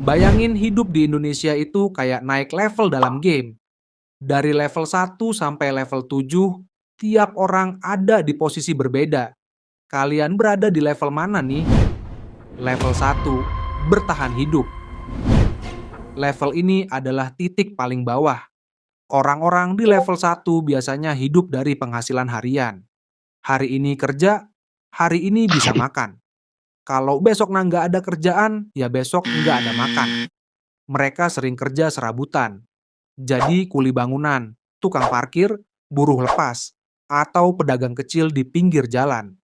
Bayangin hidup di Indonesia itu kayak naik level dalam game. Dari level 1 sampai level 7, tiap orang ada di posisi berbeda. Kalian berada di level mana nih? Level 1, bertahan hidup. Level ini adalah titik paling bawah. Orang-orang di level 1 biasanya hidup dari penghasilan harian. Hari ini kerja, hari ini bisa makan. Kalau besok nggak ada kerjaan, ya besok nggak ada makan. Mereka sering kerja serabutan. Jadi kuli bangunan, tukang parkir, buruh lepas, atau pedagang kecil di pinggir jalan.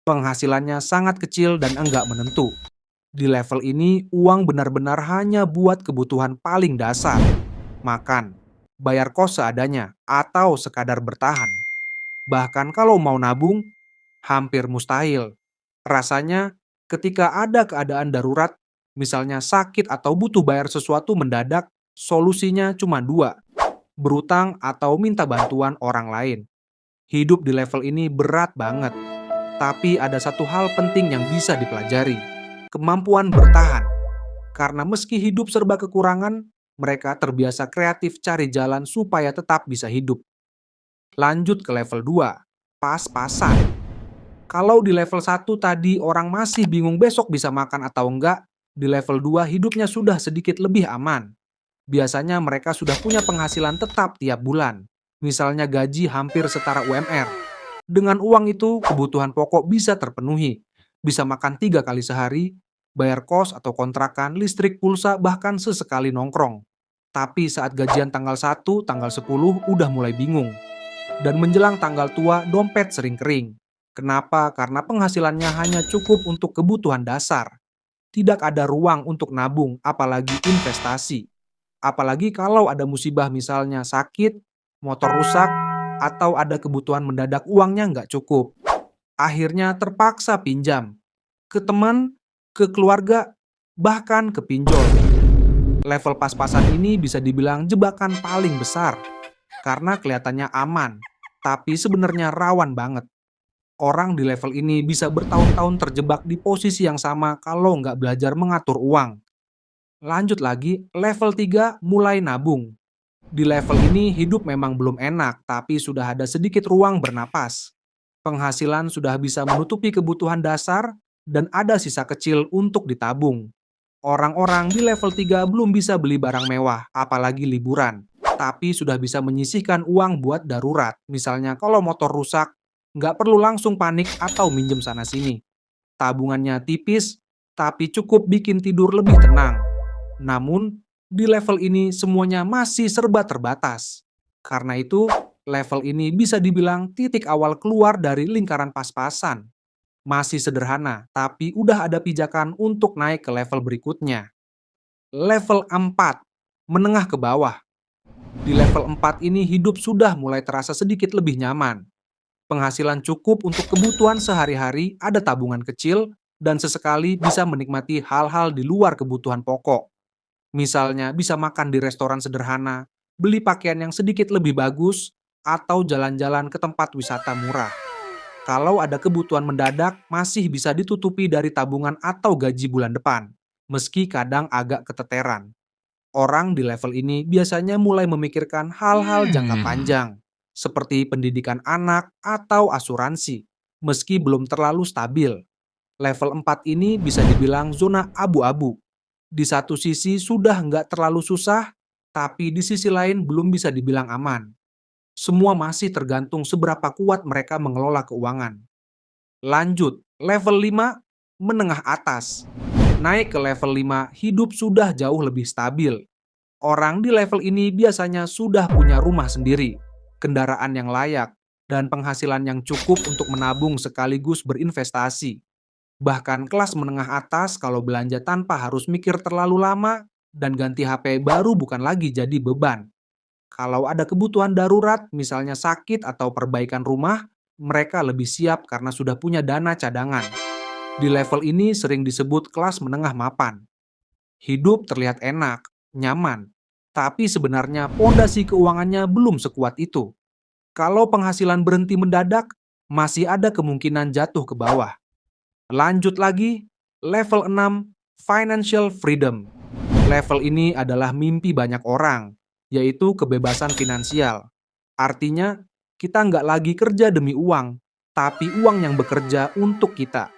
Penghasilannya sangat kecil dan enggak menentu. Di level ini, uang benar-benar hanya buat kebutuhan paling dasar. Makan, bayar kos seadanya, atau sekadar bertahan. Bahkan kalau mau nabung, hampir mustahil. Rasanya, ketika ada keadaan darurat, misalnya sakit atau butuh bayar sesuatu mendadak, solusinya cuma dua, berutang atau minta bantuan orang lain. Hidup di level ini berat banget, tapi ada satu hal penting yang bisa dipelajari, kemampuan bertahan. Karena meski hidup serba kekurangan, mereka terbiasa kreatif cari jalan supaya tetap bisa hidup. Lanjut ke level 2, pas-pasan. Kalau di level 1 tadi orang masih bingung besok bisa makan atau enggak, di level 2 hidupnya sudah sedikit lebih aman. Biasanya mereka sudah punya penghasilan tetap tiap bulan. Misalnya gaji hampir setara UMR. Dengan uang itu, kebutuhan pokok bisa terpenuhi. Bisa makan 3 kali sehari, bayar kos atau kontrakan, listrik, pulsa, bahkan sesekali nongkrong. Tapi saat gajian tanggal 1, tanggal 10 udah mulai bingung. Dan menjelang tanggal tua, dompet sering kering. Kenapa? Karena penghasilannya hanya cukup untuk kebutuhan dasar. Tidak ada ruang untuk nabung, apalagi investasi. Apalagi kalau ada musibah misalnya sakit, motor rusak, atau ada kebutuhan mendadak uangnya nggak cukup. Akhirnya terpaksa pinjam. Ke teman, ke keluarga, bahkan ke pinjol. Level pas-pasan ini bisa dibilang jebakan paling besar. Karena kelihatannya aman, tapi sebenarnya rawan banget. Orang di level ini bisa bertahun-tahun terjebak di posisi yang sama kalau nggak belajar mengatur uang. Lanjut lagi, level 3 mulai nabung. Di level ini hidup memang belum enak, tapi sudah ada sedikit ruang bernapas. Penghasilan sudah bisa menutupi kebutuhan dasar dan ada sisa kecil untuk ditabung. Orang-orang di level 3 belum bisa beli barang mewah, apalagi liburan. Tapi sudah bisa menyisihkan uang buat darurat. Misalnya kalau motor rusak, nggak perlu langsung panik atau minjem sana-sini. Tabungannya tipis, tapi cukup bikin tidur lebih tenang. Namun, di level ini semuanya masih serba terbatas. Karena itu, level ini bisa dibilang titik awal keluar dari lingkaran pas-pasan. Masih sederhana, tapi udah ada pijakan untuk naik ke level berikutnya. Level 4, menengah ke bawah. Di level 4 ini hidup sudah mulai terasa sedikit lebih nyaman. Penghasilan cukup untuk kebutuhan sehari-hari, ada tabungan kecil, dan sesekali bisa menikmati hal-hal di luar kebutuhan pokok. Misalnya bisa makan di restoran sederhana, beli pakaian yang sedikit lebih bagus, atau jalan-jalan ke tempat wisata murah. Kalau ada kebutuhan mendadak, masih bisa ditutupi dari tabungan atau gaji bulan depan, meski kadang agak keteteran. Orang di level ini biasanya mulai memikirkan hal-hal jangka panjang, seperti pendidikan anak atau asuransi, meski belum terlalu stabil. Level 4 ini bisa dibilang zona abu-abu. Di satu sisi sudah nggak terlalu susah, tapi di sisi lain belum bisa dibilang aman. Semua masih tergantung seberapa kuat mereka mengelola keuangan. Lanjut, level 5, menengah atas. Naik ke level 5, hidup sudah jauh lebih stabil. Orang di level ini biasanya sudah punya rumah sendiri, kendaraan yang layak, dan penghasilan yang cukup untuk menabung sekaligus berinvestasi. Bahkan kelas menengah atas kalau belanja tanpa harus mikir terlalu lama dan ganti HP baru bukan lagi jadi beban. Kalau ada kebutuhan darurat, misalnya sakit atau perbaikan rumah, mereka lebih siap karena sudah punya dana cadangan. Di level ini sering disebut kelas menengah mapan. Hidup terlihat enak, nyaman, tapi sebenarnya pondasi keuangannya belum sekuat itu. Kalau penghasilan berhenti mendadak, masih ada kemungkinan jatuh ke bawah. Lanjut lagi, level 6, financial freedom. Level ini adalah mimpi banyak orang, yaitu kebebasan finansial. Artinya, kita nggak lagi kerja demi uang, tapi uang yang bekerja untuk kita.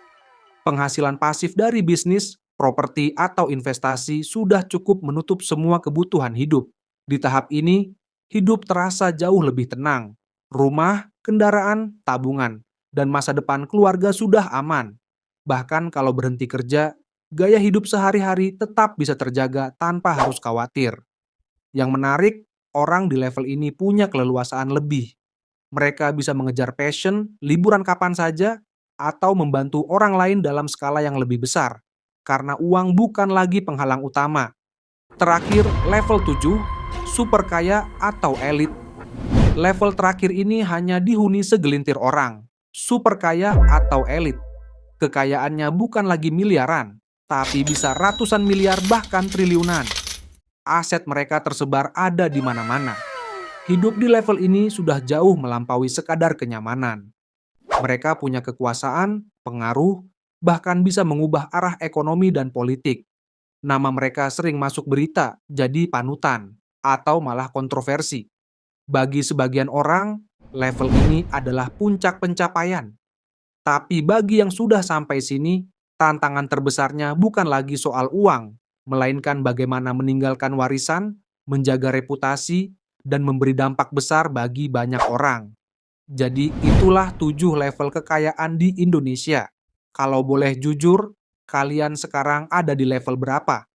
Penghasilan pasif dari bisnis, properti, atau investasi sudah cukup menutup semua kebutuhan hidup. Di tahap ini, hidup terasa jauh lebih tenang. Rumah, kendaraan, tabungan, dan masa depan keluarga sudah aman. Bahkan kalau berhenti kerja, gaya hidup sehari-hari tetap bisa terjaga tanpa harus khawatir. Yang menarik, orang di level ini punya keleluasaan lebih. Mereka bisa mengejar passion, liburan kapan saja, atau membantu orang lain dalam skala yang lebih besar. Karena uang bukan lagi penghalang utama. Terakhir, level 7, super kaya atau elit. Level terakhir ini hanya dihuni segelintir orang. Super kaya atau elit. Kekayaannya bukan lagi miliaran, tapi bisa ratusan miliar bahkan triliunan. Aset mereka tersebar ada di mana-mana. Hidup di level ini sudah jauh melampaui sekadar kenyamanan. Mereka punya kekuasaan, pengaruh, bahkan bisa mengubah arah ekonomi dan politik. Nama mereka sering masuk berita, jadi panutan, atau malah kontroversi. Bagi sebagian orang, level ini adalah puncak pencapaian. Tapi bagi yang sudah sampai sini, tantangan terbesarnya bukan lagi soal uang, melainkan bagaimana meninggalkan warisan, menjaga reputasi, dan memberi dampak besar bagi banyak orang. Jadi itulah 7 level kekayaan di Indonesia. Kalau boleh jujur, kalian sekarang ada di level berapa?